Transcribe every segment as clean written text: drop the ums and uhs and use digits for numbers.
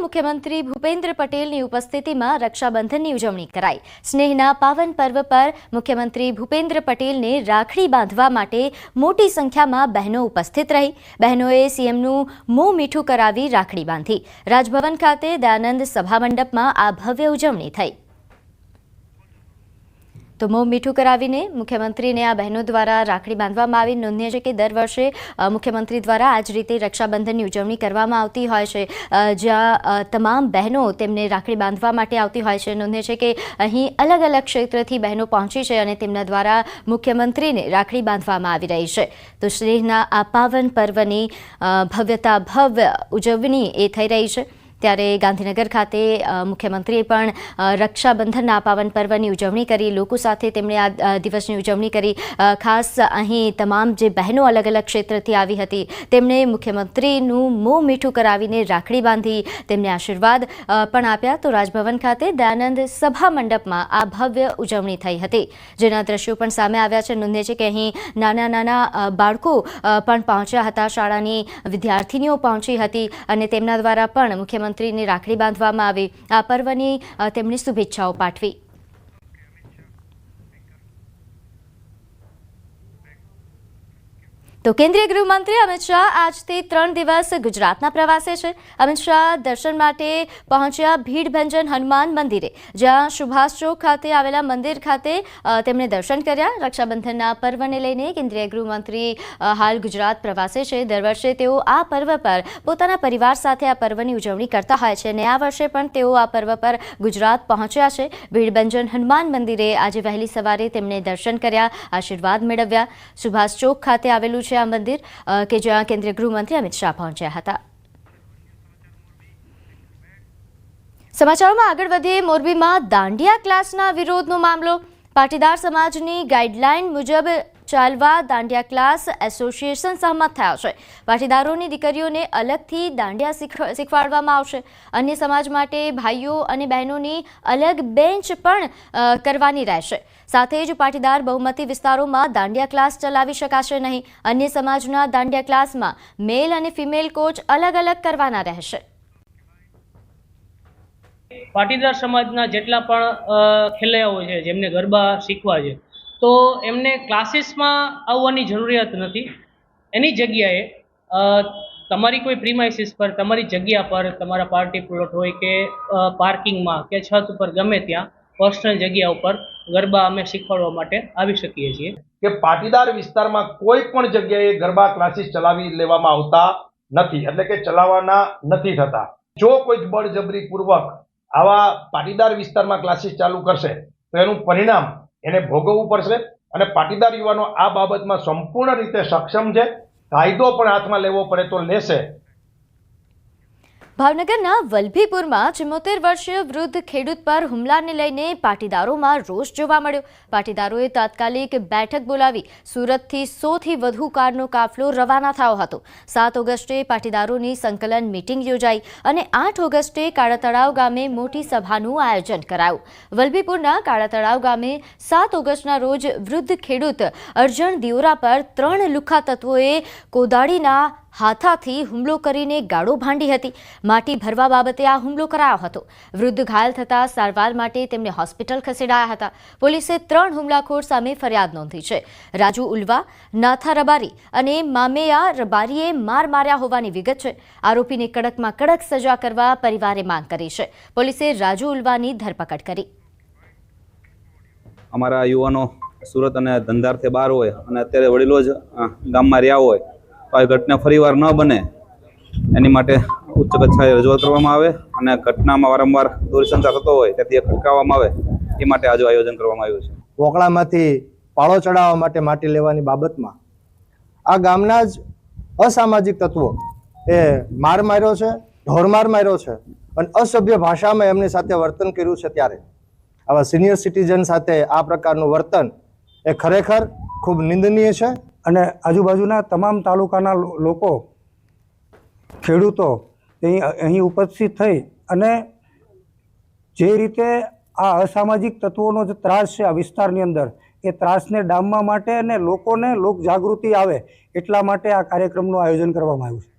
મુખ્યમંત્રી ભૂપેન્દ્ર પટેલની ઉપસ્થિતિમાં રક્ષાબંધનની ઉજવણી કરાઈ। સ્નેહના પાવન પર્વ પર મુખ્યમંત્રી ભૂપેન્દ્ર પટેલને રાખડી બાંધવા માટે મોટી સંખ્યામાં બહેનો ઉપસ્થિત રહી। બહેનોએ સીએમનું મોં મીઠું કરાવી રાખડી બાંધી। રાજભવન ખાતે દયાનંદ સભા મંડપમાં આ ભવ્ય ઉજવણી થઈ। તો મોં મીઠું કરાવીને મુખ્યમંત્રીને આ બહેનો દ્વારા રાખડી બાંધવામાં આવી। નોંધનીય છે કે દર વર્ષે મુખ્યમંત્રી દ્વારા આ જ રીતે રક્ષાબંધનની ઉજવણી કરવામાં આવતી હોય છે, જ્યાં તમામ બહેનો તેમને રાખડી બાંધવા માટે આવતી હોય છે। નોંધનીય છે કે અહીં અલગ અલગ ક્ષેત્રથી બહેનો પહોંચી છે અને તેમના દ્વારા મુખ્યમંત્રીને રાખડી બાંધવામાં આવી રહી છે। તો સ્નેહના આ પાવન પર્વની ભવ્ય ઉજવણી એ થઈ રહી છે। ત્યારે ગાંધીનગર ખાતે મુખ્યમંત્રીએ પણ રક્ષાબંધનના પાવન પર્વની ઉજવણી કરી। લોકો સાથે તેમણે આ દિવસની ઉજવણી કરી। ખાસ અહીં તમામ જે બહેનો અલગ અલગ ક્ષેત્રથી આવી હતી તેમણે મુખ્યમંત્રીનું મોં મીઠું કરાવીને રાખડી બાંધી, તેમને આશીર્વાદ પણ આપ્યા। તો રાજભવન ખાતે દયાનંદ સભા મંડપમાં આ ભવ્ય ઉજવણી થઈ હતી, જેના દ્રશ્યો પણ સામે આવ્યા છે। નોંધે છે કે અહીં નાના બાળકો પણ પહોંચ્યા હતા, શાળાની વિદ્યાર્થીનીઓ પહોંચી હતી અને તેમના દ્વારા પણ મુખ્યમંત્રીને રાખડી બાંધવામાં આવી। આ પર્વની તેમણે શુભેચ્છાઓ પાઠવી। તો કેન્દ્રીય ગૃહમંત્રી અમિત શાહ આજથી 3 દિવસ ગુજરાતના પ્રવાસે છે। અમિત શાહ દર્શન માટે પહોંચ્યા ભીડભંજન હનુમાન મંદિરે, જ્યાં સુભાષ ચોક ખાતે આવેલા મંદિર ખાતે તેમણે દર્શન કર્યા। રક્ષાબંધનના પર્વને લઈને કેન્દ્રીય ગૃહમંત્રી હાલ ગુજરાત પ્રવાસે છે। દર વર્ષે તેઓ આ પર્વ પર પોતાના પરિવાર સાથે આ પર્વની ઉજવણી કરતા હોય છે અને આ વર્ષે પણ તેઓ આ પર્વ પર ગુજરાત પહોંચ્યા છે। ભીડભંજન હનુમાન મંદિરે આજે વહેલી સવારે તેમણે દર્શન કર્યા, આશીર્વાદ મેળવ્યા। સુભાષ ચોક ખાતે આવેલું છે આ મંદિર કે જ્યાં કેન્દ્રીય ગૃહમંત્રી અમિત શાહ પહોંચ્યા હતા। સમાચારોમાં આગળ વધીએ। મોરબીમાં દાંડિયા ક્લાસના વિરોધનો મામલો। પાટીદાર સમાજની ગાઈડલાઈન મુજબ ચાલવા દાંડિયા ક્લાસ એસોસિએશન સહમત થયા છે। પાટીદારોની દીકરીઓને અલગથી દાંડિયા શીખવાડવામાં આવશે। અન્ય સમાજ માટે ભાઈઓ અને બહેનોની અલગ બેન્ચ પણ કરવાની રહેશે। સાથે જ પાટીદાર બહુમતી વિસ્તારોમાં દાંડિયા ક્લાસ ચલાવી શકાશે નહીં। અન્ય સમાજના દાંડિયા ક્લાસમાં મેલ અને ફિમેલ કોચ અલગ અલગ કરવાના રહેશે। પાટીદાર સમાજના જેટલા પણ ખેલૈયાઓ છે, જેમને ગરબા શીખવા છે, તો એમને ક્લાસીસમાં આવવાની જરૂરિયાત નથી। એની જગ્યાએ તમારી કોઈ પ્રીમાઇસીસ પર, તમારી જગ્યા પર, તમારા પાર્ટી પ્લોટ હોય કે પાર્કિંગમાં કે છત ઉપર, ગમે ત્યાં પર્સનલ જગ્યા ઉપર ગરબા અમે શીખવાડવા માટે આવી શકીએ છીએ। કે પાટીદાર વિસ્તારમાં કોઈ પણ જગ્યાએ ગરબા ક્લાસીસ ચલાવી લેવામાં આવતા નથી, એટલે કે ચલાવવાના નથી થતા। જો કોઈ બળજબરીપૂર્વક આવા પાટીદાર વિસ્તારમાં ક્લાસીસ ચાલુ કરશે તો એનું પરિણામ એને ભોગવવું પડશે અને પાટીદાર યુવાનો આ બાબતમાં સંપૂર્ણ રીતે સક્ષમ છે। કાયદો પણ હાથમાં લેવો પડે તો લેશે। ભાવનગરના વલભીપુરમાં 74 વર્ષીય વૃદ્ધ ખેડૂત પર હુમલાને લઈને પાટીદારોમાં રોષ જોવા મળ્યો। પાટીદારોએ તાત્કાલિક બેઠક બોલાવી સુરતથી 100થી વધુ કારનો કાફલો રવાના થયો હતો। 7 ઓગસ્ટે પાટીદારોની સંકલન મીટિંગ યોજાઈ અને 8 ઓગસ્ટે કાળા તળાવ ગામે મોટી સભાનું આયોજન કરાયું। વલભીપુરના કાળા તળાવ ગામે 7 ઓગસ્ટના રોજ વૃદ્ધ ખેડૂત અર્જણ દિયોરા પર 3 લુખ્ખા તત્વોએ કોદાળીના હાથાથી હુમલો કરીને ગાળો ભાંડી હતી। માટી ભરવા બાબતે આ હુમલો કરાયો હતો। વૃદ્ધ ઘાયલ થતા સારવાર માટે તેમને હોસ્પિટલ ખસેડાયા હતા। પોલીસે 3 હુમલાખોર સામે ફરિયાદ નોંધી છે। રાજુ ઉલ્વા, નાથા રબારી અને મામેયા રબારીએ માર માર્યા હોવાની વિગત છે। આરોપીને કડકમાં કડક સજા કરવા પરિવારે માંગ કરી છે। પોલીસે રાજુ ઉલ્વાની ધરપકડ કરી। અમારા યુવાનો સુરત અને ધંધાર્થે બહાર હોય અને અત્યારે વડીલો જ ગામમાં રહ્યા હોય તો આ ઘટના ફરીવાર ન બને એની માટે ઉચ્ચ કક્ષાએ રજૂઆત કરવામાં આવે અને ઘટનામાં વારંવાર દૂરસંચાર થતો હોય તેથી અટકાવવામાં આવે એ માટે આજે આયોજન કરવામાં આવ્યું છે। વોકળામાંથી પાળો ચડાવવા માટે માટી લેવાની બાબતમાં આ ગામના જ અસામાજિક તત્વો એ માર માર્યો છે, ઢોરમાર માર્યો છે અને અસભ્ય ભાષામાં એમની સાથે વર્તન કર્યું છે। ત્યારે આવા સિનિયર સિટીઝન સાથે આ પ્રકારનું વર્તન એ ખરેખર ખૂબ નિંદનીય છે અને આજુબાજુના તમામ તાલુકાના લોકો, ખેડૂતો અહીં ઉપસ્થિત થઈ અને જે રીતે આ અસામાજિક તત્વોનો જે ત્રાસ છે આ વિસ્તારની અંદર, એ ત્રાસને ડામવા માટે અને લોકોને લોક જાગૃતિ આવે એટલા માટે આ કાર્યક્રમનું આયોજન કરવામાં આવ્યું છે।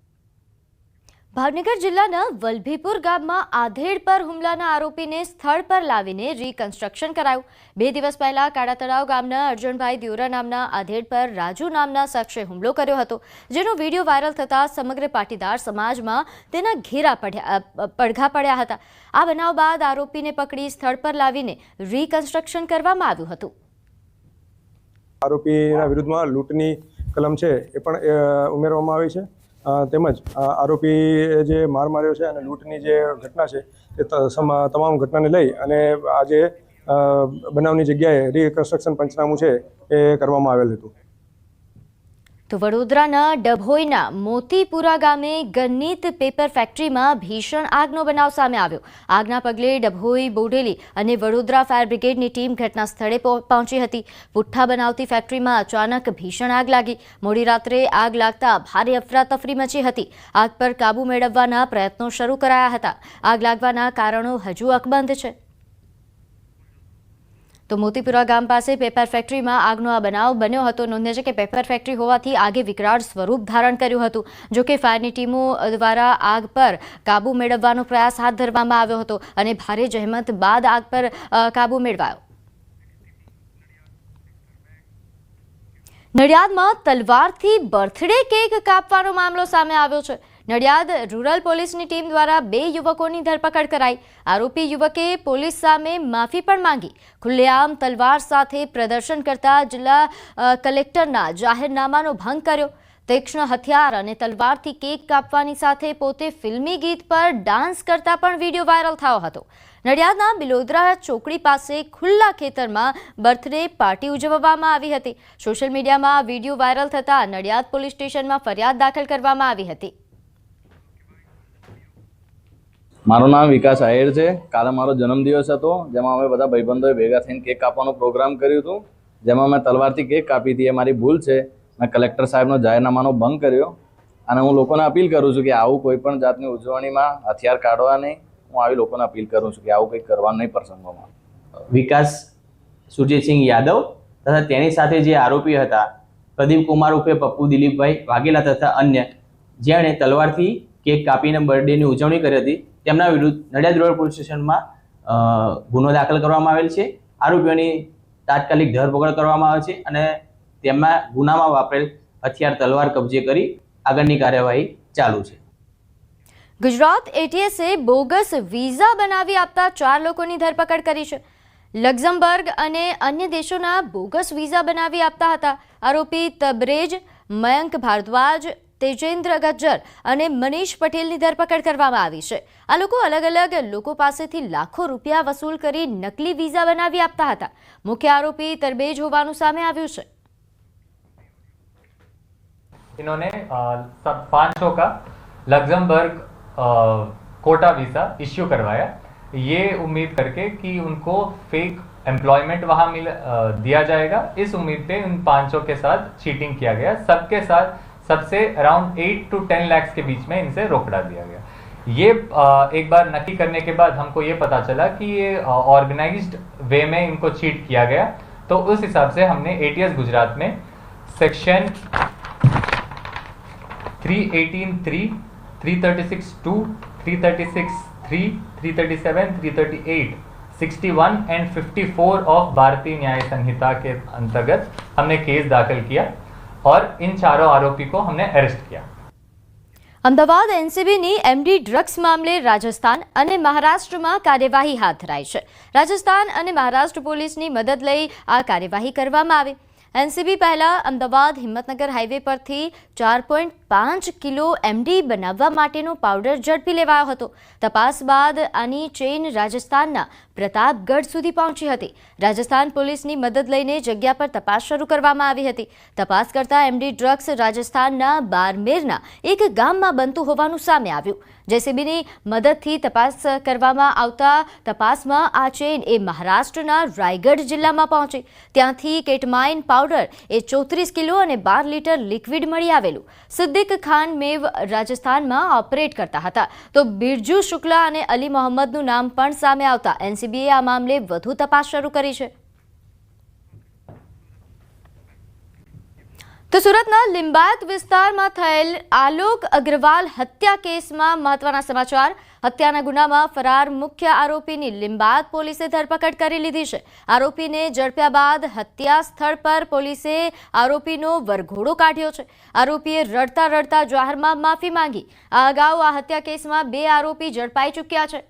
ભાવનગર જિલ્લાના વલભીપુર ગામમાં આધેડ પર હુમલાના આરોપીને સ્થળ પર લાવીને રીકન્સ્ટ્રક્શન કરાયું. 2 દિવસ પહેલા કાળા તળાવ ગામના અર્જુનભાઈ દિયોરા નામના આધેડ પર રાજુ નામના શખ્સે હુમલો કર્યો હતો, જેનો વિડીયો વાયરલ થતા સમગ્ર પાટીદાર સમાજમાં તેના ઘેરા પડઘા પડ્યા હતા. આ બનાવ બાદ આરોપીને પકડી સ્થળ પર લાવીને રીકન્સ્ટ્રક્શન કરવામાં આવ્યું હતું. આરોપીના વિરુદ્ધમાં લૂંટની કલમ છે એ પણ ઉમેરવામાં આવી છે. તેમજ આરોપી જે માર માર્યો છે અને લૂંટની જે ઘટના છે એ તમામ ઘટનાને લઈ અને આજે બનાવની જગ્યાએ રીકન્સ્ટ્રક્શન પંચનામું છે એ કરવામાં આવેલ હતું. તો વડોદરાના ડભોઈના મોતીપુરા ગામે ગન્નીત પેપર ફેક્ટરીમાં ભીષણ આગનો બનાવ સામે આવ્યો. આગના પગલે ડભોઈ, બોડેલી અને વડોદરા ફાયર બ્રિગેડની ટીમ ઘટના સ્થળે પહોંચી હતી. પુઠ્ઠા બનાવતી ફેક્ટરીમાં અચાનક ભીષણ આગ લાગી. મોડી રાત્રે આગ લાગતા ભારે અફરાતફરી મચી હતી. આગ પર કાબુ મેળવવાના પ્રયત્નો શરૂ કરાયા હતા. આગ લાગવાના કારણો હજુ અકબંધ છે. તો મોતીપુરા ગામ પાસે પેપર ફેક્ટરીમાં આગનો આ બનાવ બન્યો હતો. નોંધ્ય છે કે પેપર ફેક્ટરી હોવાથી આગે વિકરાળ સ્વરૂપ ધારણ કર્યું હતું. જોકે ફાયરની ટીમો દ્વારા આગ પર કાબુ મેળવવાનો પ્રયાસ હાથ ધરવામાં આવ્યો હતો અને ભારે જહેમત બાદ આગ પર કાબુ મેળવાયો. નડિયાદમાં તલવારથી બર્થડે કેક કાપવાનો મામલો સામે આવ્યો છે. નડિયાદ રૂરલ પોલીસની ટીમ દ્વારા 2 યુવકોની ધરપકડ કરાઈ. આરોપી યુવકે પોલીસ સામે માફી પણ માંગી. ખુલ્લેઆમ તલવાર સાથે પ્રદર્શન કરતા જિલ્લા કલેક્ટરના જાહેરનામાનો ભંગ કર્યો. તીક્ષ્ણ હથિયાર અને તલવારથી કેક કાપવાની સાથે પોતે ફિલ્મી ગીત પર ડાન્સ કરતા પણ વિડીયો વાયરલ થયો હતો. નડિયાદના બિલોદરા ચોકડી પાસે ખુલ્લા ખેતરમાં બર્થડે પાર્ટી ઉજવવામાં આવી હતી. સોશિયલ મીડિયામાં વિડીયો વાયરલ થતા નડિયાદ પોલીસ સ્ટેશનમાં ફરિયાદ દાખલ કરવામાં આવી હતી. મારું નામ વિકાસ આહિર છે. કાલે મારો જન્મદિવસ હતો, જેમાં અમે બધા ભાઈબંધોએ ભેગા થઈને કેક કાપવાનો પ્રોગ્રામ કર્યું હતું, જેમાં મેં તલવારથી કેક કાપી હતી. એ મારી ભૂલ છે. મેં કલેક્ટર સાહેબનો જાહેરનામાનો ભંગ કર્યો અને હું લોકોને અપીલ કરું છું કે આવું કોઈ પણ જાતની ઉજવણીમાં હથિયાર કાઢવા નહીં. હું આવી લોકોને અપીલ કરું છું કે આવું કંઈક કરવાનું નહીં પ્રસંગોમાં. વિકાસ સુરજીતસિંહ યાદવ તથા તેની સાથે જે આરોપી હતા પ્રદીપ કુમાર ઉર્ફે પપ્પુ દિલીપભાઈ વાઘેલા તથા અન્ય, જેણે તલવારથી કેક કાપીને બર્થડેની ઉજવણી કરી હતી, તેમના વિરુદ્ધ નડિયાદ રૂરલ પોલીસ સ્ટેશનમાં ગુનો દાખલ કરવામાં આવેલ છે. આરોપીઓની તાત્કાલિક ધરપકડ કરવામાં આવે છે અને તેમના ગુનામાં વાપરેલ હથિયાર તલવાર કબજે કરી આગળની કાર્યવાહી ચાલુ છે. ગુજરાત એટીએસે બોગસ વિઝા બનાવી આપતા 4 લોકોની ધરપકડ કરી છે. લક્ઝમબર્ગ અને અન્ય દેશોના બોગસ વિઝા બનાવી આપતા હતા. આરોપી તબરેજ, મયંક ભારદ્વાજ, તેજેન્દ્ર ગજ્જર અને મનીષ પટેલની ધરપકડ કરવામાં આવી છે. આ લોકો અલગ અલગ લોકો પાસેથી લાખો રૂપિયા વસૂલ કરી નકલી વિઝા બનાવી આપતા હતા. મુખ્ય આરોપી તરબેજ હોવાનું સામે આવ્યું છે. इन्होंने 500 का लग्जमबर्ग कोटा वीज़ा इश्यू करवाया, ये उम्मीद करके कि उनको फेक एम्प्लॉयमेंट वहाँ दिया जाएगा. इस उम्मीद पे उन 500 के साथ चीटिंग किया गया. सबके साथ सबसे अराउंड 8 to 10 lakhs के बीच में इनसे रोकड़ा दिया गया. ये एक बार नक्की करने के बाद हमको ये पता चला कि ये ऑर्गेनाइज्ड वे में इनको चीट किया गया. तो उस हिसाब से हमने ATS गुजरात में सेक्शन 318(3), 336(2), 336(3), 337, 338, 61 एंड 54 ऑफ भारतीय न्याय संहिता के अंतर्गत हमने केस दाखिल किया और इन चारों आरोपी को हमने अरेस्ट किया. અમદાવાદ એનસીબીની એમડી ડ્રગ્સ મામલે રાજસ્થાન અને મહારાષ્ટ્રમાં કાર્યવાહી હાથ ધરાઈ છે. રાજસ્થાન અને મહારાષ્ટ્ર પોલીસની મદદ લઈ આ કાર્યવાહી કરવામાં આવી. એનસીબી પહેલા અમદાવાદ હિંમતનગર હાઈવે પરથી 4.5 કિલો એમડી બનાવવા માટેનો પાવડર ઝડપી લેવાયો હતો. તપાસ બાદ આની ચેઇન રાજસ્થાનના પ્રતાપગઢ સુધી પહોંચી હતી. રાજસ્થાન પોલીસની મદદ લઈને જગ્યા પર તપાસ શરૂ કરવામાં આવી હતી. તપાસ કરતા એમડી ડ્રગ્સ રાજસ્થાનના બારમેરના એક ગામમાં બનતું હોવાનું સામે આવ્યું. જેસીબીની મદદથી તપાસ કરવામાં આવતા તપાસમાં આ ચેઇન એ મહારાષ્ટ્રના રાયગઢ જિલ્લામાં પહોંચી. ત્યાંથી કેટમાઇન પાવડર એ 34 કિલો અને 12 લીટર લિક્વિડ મળી આવેલું. સિદ્દીક ખાન મેવ રાજસ્થાનમાં ઓપરેટ કરતા હતા, તો બિરજુ શુક્લા અને અલી મોહમ્મદનું નામ પણ સામે આવતા એનસીબીએ આ મામલે વધુ તપાસ શરૂ કરી છે. તો સુરતના લિંબાયત વિસ્તારમાં થયેલ આલોક અગ્રવાલ હત્યા કેસમાં મહત્વના સમાચાર. હત્યાના ગુનામાં ફરાર મુખ્ય આરોપીની લિંબાયત પોલીસે ધરપકડ કરી લીધી છે. આરોપીને ઝડપ્યા બાદ હત્યા સ્થળ પર પોલીસે આરોપીનો વરઘોડો કાઢ્યો છે. આરોપીએ રડતા રડતા જાહેરમાં માફી માંગી. આ અગાઉ આ હત્યા કેસમાં 2 આરોપી ઝડપાઈ ચૂક્યા છે.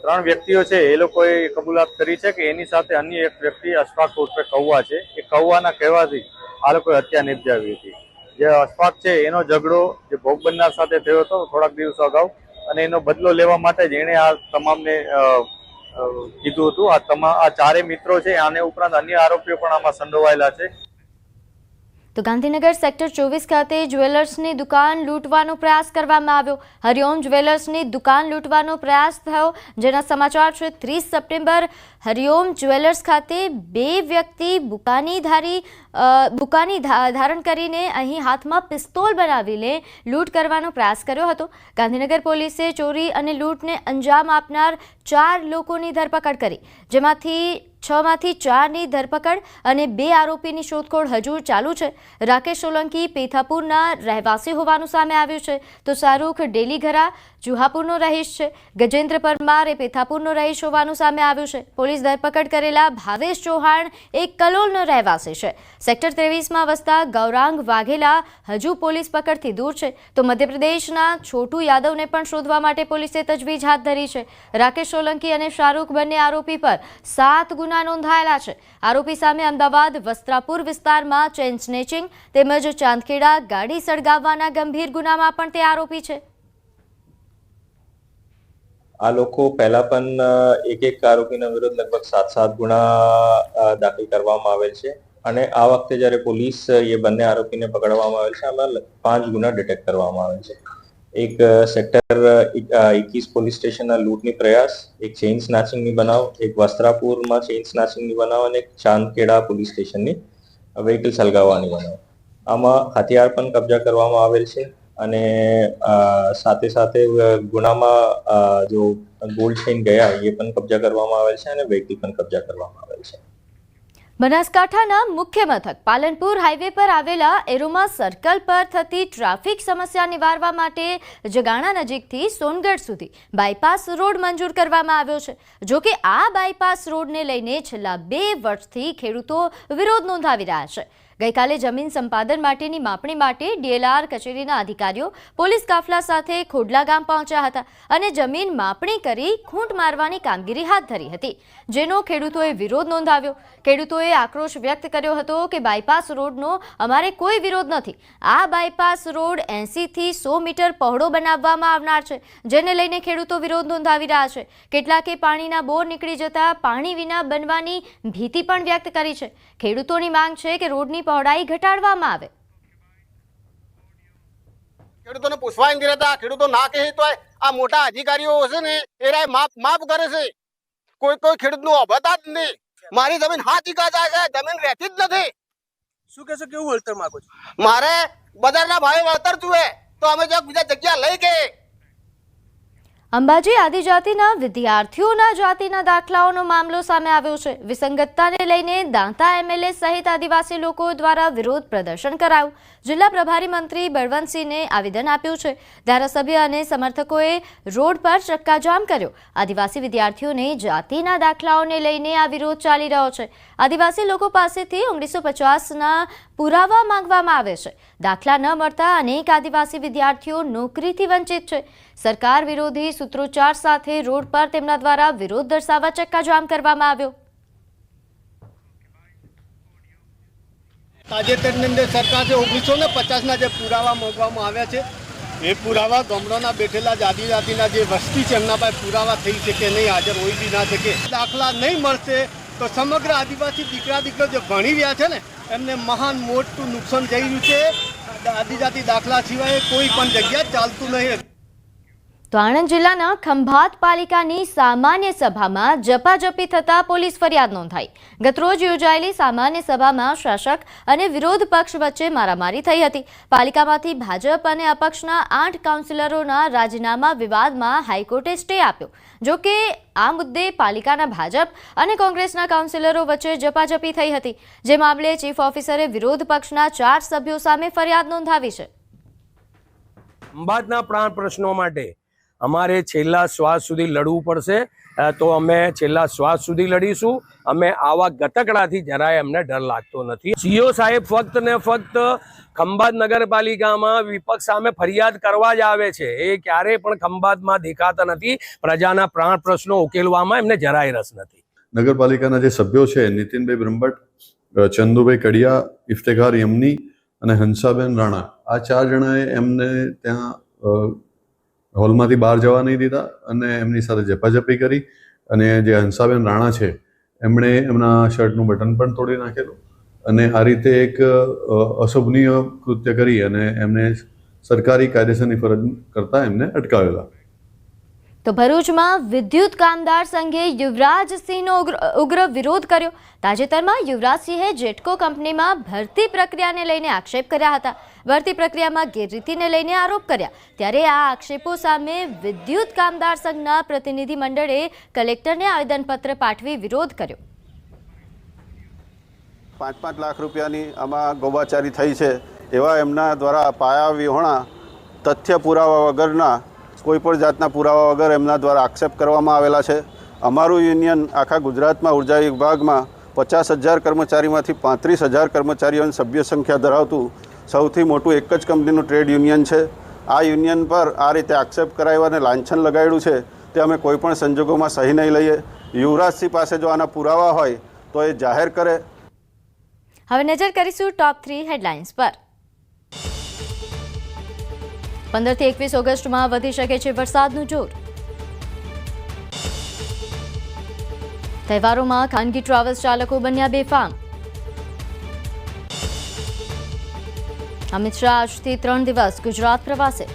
3 વ્યક્તિઓ છે એ લોકોએ કબૂલાત કરી છે કે એની સાથે અન્ય એક વ્યક્તિ અશફાક ઉર્ફે કૌવા છે. એ કૌવાના કહેવાથી આ લોકોએ હત્યા નિપજાવી હતી. જે અશફાક છે એનો ઝઘડો જે ભોગ બનનાર સાથે થયો હતો થોડાક દિવસો અગાઉ, અને એનો બદલો લેવા માટે જ એણે આ તમામને કીધું હતું. આ 4 મિત્રો છે, આને ઉપરાંત અન્ય આરોપીઓ પણ આમાં સંડોવાયેલા છે. તો ગાંધીનગર સેક્ટર 24 ખાતે જ્વેલર્સની દુકાન લૂંટવાનો પ્રયાસ કરવામાં આવ્યો. હરિઓમ જ્વેલર્સની દુકાન લૂંટવાનો પ્રયાસ થયો, જેના સમાચાર છે. 30 સપ્ટેમ્બર હરિઓમ જ્વેલર્સ ખાતે 2 વ્યક્તિ બુકાની ધારણ કરીને અહીં હાથમાં પિસ્તોલ બનાવીને લૂંટ કરવાનો પ્રયાસ કર્યો હતો. ગાંધીનગર પોલીસે ચોરી અને લૂંટને અંજામ આપનાર 4 લોકોની ધરપકડ કરી, જેમાંથી 6 માંથી 4ની ધરપકડ અને 2 આરોપીની શોધખોળ હજુ ચાલુ છે. રાકેશ સોલંકી પેથાપુરના રહેવાસી હોવાનું સામે આવ્યું છે, તો શાહરૂખ ડેલીઘરા જુહાપુરનો રહીશ છે. ગજેન્દ્ર પરમાર એ પેથાપુરનો રહીશ હોવાનું સામે આવ્યું છે. પોલીસ ધરપકડ કરેલા ભાવેશ ચૌહાણ એક કલોલનો રહેવાસી છે. સેક્ટર 23માં વસતા ગૌરાંગ વાઘેલા હજુ પોલીસ પકડથી દૂર છે. તો મધ્યપ્રદેશના છોટુ યાદવને પણ શોધવા માટે પોલીસે તજવીજ હાથ ધરી છે. રાકેશ સોલંકી અને શાહરૂખ બંને આરોપી પર 7 ગુના નોંધાયેલા છે. આરોપી સામે અમદાવાદ વસ્ત્રાપુર વિસ્તારમાં ચેઇન સ્નેચિંગ તેમજ ચાંદખેડા ગાડી સળગાવવાના ગંભીર ગુનામાં પણ તે આરોપી છે. આ લોકો પહેલા પણ એક આરોપીના વિરુદ્ધ લગભગ 7 ગુના દાખલ કરવામાં આવેલ છે, અને આ વખતે જ્યારે પોલીસ એ બંને આરોપીને પકડવામાં આવેલ છે, આમાં 5 ગુના ડિટેક્ટ કરવામાં આવેલ છે. એક સેક્ટર 21 પોલીસ સ્ટેશનના લૂંટની પ્રયાસ, એક ચેઇન સ્નેચિંગની બનાવ, એક વસ્ત્રાપુરમાં ચેઇન સ્નેચિંગની બનાવ અને એક ચાંદખેડા પોલીસ સ્ટેશનની વ્હીકલ સળગાવવાની બનાવ. આમાં હથિયાર પણ કબજા કરવામાં આવેલ છે, અને સાથે સાથે ગુનામાં જો ગોલ્ડ ચેઇન ગયા એ પણ કબજા કરવામાં આવેલ છે, અને વ્હીકલ પણ કબજા કરવામાં આવેલ છે. બનાસકાંઠાના મુખ્ય મથક પાલનપુર હાઈવે પર આવેલા એરોમા સર્કલ પર થતી ટ્રાફિક સમસ્યા નિવારવા માટે જગાણા નજીકથી સોનગઢ સુધી બાયપાસ રોડ મંજૂર કરવામાં આવ્યો છે. જો કે આ બાયપાસ રોડને લઈને છેલ્લા 2 વર્ષથી ખેડૂતો વિરોધ નોંધાવી રહ્યા છે. ગઈકાલે જમીન સંપાદન માટેની માપણી માટે ડીએલઆર કચેરીના અધિકારીઓ પોલીસ કાફલા સાથે ખોડલા ગામ પહોંચ્યા હતા અને જમીન માપણી કરી ખૂંટ મારવાની કામગીરી હાથ ધરી હતી, જેનો ખેડૂતોએ વિરોધ નોંધાવ્યો. ખેડૂતોએ આક્રોશ વ્યક્ત કર્યો હતો કે બાયપાસ રોડનો અમારે કોઈ વિરોધ નથી. આ બાયપાસ રોડ 80 થી 100 મીટર પહોળો બનાવવામાં આવનાર છે, જેને લઈને ખેડૂતો વિરોધ નોંધાવી રહ્યા છે. કેટલાકે પાણીના બોર નીકળી જતા પાણી વિના બનવાની ભીતિ પણ વ્યક્ત કરી છે. ખેડૂતોની માંગ છે કે રોડની પહોળાઈ ઘટાડવામાં આવે. ખેડૂતોને પૂછવા નથી રહેતા. ખેડૂતો ના કહે તો આ મોટા અધિકારીઓ છે ને એ માફ કરે છે. કોઈ ખેડૂતનું અભતા જ નહીં. મારી જમીન 7 વીઘા જાય છે, જમીન રહેતી જ નથી. શું કહેશો, કેવું વળતર માંગો છો? મારે બજારના ભાવે વળતર જોઈએ તો અમે બીજા જગ્યા લઈ ગયે. અંબાજી આદિજાતિના વિદ્યાર્થીઓના જાતિના દાખલાઓનો મામલો સામે આવ્યો છે. વિસંગતતાને લઈને દાંતા એમએલએ સહિત આદિવાસી લોકો દ્વારા વિરોધ પ્રદર્શન કરાયું. જિલ્લા પ્રભારી મંત્રી બળવંતસિંહને આવેદન આપ્યું છે. ધારાસભ્ય અને સમર્થકોએ રોડ પર ચક્કાજામ કર્યો. આદિવાસી વિદ્યાર્થીઓને જાતિના દાખલાઓને લઈને આ વિરોધ ચાલી રહ્યો છે. આદિવાસી લોકો પાસેથી 1950ના પુરાવા માંગવામાં આવે છે. દાખલા ન મળતા અનેક આદિવાસી વિદ્યાર્થીઓ નોકરીથી વંચિત છે. સરકાર વિરોધી સૂત્રોચ્ચાર સાથે રોડ પર તેમના દ્વારા વિરોધ દર્શાવવા ચક્કાજામ કરવામાં આવ્યો. તાજેતરની અંદર સરકારે 1950ના જે પુરાવા માંગવામાં આવ્યા છે એ પુરાવા ગામડાના બેઠેલા આદિજાતિના જે વસ્તી છે એમના પાસે પુરાવા થઈ શકે નહીં, હાજર હોય બી ના શકે. દાખલા નહીં મળશે તો સમગ્ર આદિવાસી દીકરીઓ જે ભણી રહ્યા છે ને એમને મહાન મોટું નુકસાન થઈ રહ્યું છે. આદિજાતિ દાખલા સિવાય કોઈ પણ જગ્યા ચાલતું નહીં. તો આણંદ જિલ્લાના ખંભાત પાલિકાની સામાન્ય સભામાં ઝપાઝપી થતા પોલીસ ફરિયાદ નોંધાઈ. ગતરોજ યોજાયેલી સામાન્ય સભામાં શાસક અને વિરોધ પક્ષ વચ્ચે મારામારી થઈ હતી. પાલિકામાંથી ભાજપ અને અપક્ષના 8 કાઉન્સિલરોના રાજીનામા વિવાદમાં હાઈકોર્ટે સ્ટે આપ્યો. જો કે આ મુદ્દે પાલિકાના ભાજપ અને કોંગ્રેસના કાઉન્સિલરો વચ્ચે ઝપાઝપી થઈ હતી, જે મામલે ચીફ ઓફિસરે વિરોધ પક્ષના 4 સભ્યો સામે ફરિયાદ નોંધાવી છે. ખંભાતના પ્રાણ પ્રશ્નો માટે અમારે છેલ્લા શ્વાસ સુધી લડવું પડશે, તો અમે છેલ્લા શ્વાસ સુધી લડીશું. અમે આવા ગતકડાથી જરાય અમને ડર લાગતો નથી. સીઓ સાહેબ ફક્ત ને ફક્ત ખંભાત નગરપાલિકામાં વિપક્ષ સામે ફરિયાદ કરવા જ આવે છે. એ ક્યારેય પણ ખંભાતમાં દેખાતા નથી. પ્રજાના પ્રાણ પ્રશ્નો ઉકેલવામાં એમને જરાય રસ નથી. નગરપાલિકાના જે સભ્યો છે, નીતિનભાઈ બ્રહ્મભટ્ટ, ચંદુભાઈ કડિયા, ઇફ્તેખાર યમની અને હંસાબેન રાણા, આ 4 જણાએ એમને ત્યાં હોલમાંથી બહાર જવા નહીં દીધા અને એમની સાથે ઝપાઝપી કરી. અને જે હંસાબેન રાણા છે, એમણે એમના શર્ટનું બટન પણ તોડી નાખેલું અને આ રીતે એક અશોભનીય કૃત્ય કરી અને એમને સરકારી કાયદેસરની ફરજ કરતા એમને અટકાવેલા. તો ભરૂચમાં વિદ્યુત કામદાર સંઘે યુવરાજસિંહનો ઉગ્ર વિરોધ કર્યો. તાજેતરમાં યુવરાજસિંહે જેટકો કંપનીમાં ભરતી પ્રક્રિયાને લઈને આક્ષેપ કર્યા હતા. ભરતી પ્રક્રિયામાં ગેરરીતિને લઈને આરોપ કર્યા. ત્યારે આ આક્ષેપો સામે વિદ્યુત કામદાર સંઘના પ્રતિનિધિ મંડળે કલેક્ટરને આવેદનપત્ર પાઠવી વિરોધ કર્યો. 5-5 લાખ રૂપિયાની આમાં ગોબાચારી થઈ છે એવા એમના દ્વારા પાયા વિહોણા તથ્ય પુરાવા વગરના, કોઈ પણ જાતના પુરાવા વગર એમના દ્વારા આક્ષેપ કરવામાં આવેલા છે. અમારું યુનિયન આખા ગુજરાતમાં ઉર્જા વિભાગમાં 50,000 કર્મચારીમાંથી 35,000 કર્મચારીઓની સભ્ય સંખ્યા ધરાવતું સૌથી મોટું એક જ કંપનીનું ટ્રેડ યુનિયન છે. આ યુનિયન પર આ રીતે આક્ષેપ કરાવ્યો અને લાંછન લગાડ્યું છે તે અમે કોઈપણ સંજોગોમાં સહી નહીં લઈએ. યુવરાજસિંહ પાસે જો આના પુરાવા હોય તો એ જાહેર કરે. હવે નજર કરીશું ટોપ 3 હેડલાઇન્સ પર. 15 થી 21 ઓગસ્ટમાં વધી શકે છે વરસાદનું જોર. તહેવારોમાં ખાનગી ટ્રાવેલ્સ ચાલકો બન્યા બેફામ. અમિત શાહ આજથી 3 દિવસ ગુજરાત પ્રવાસે.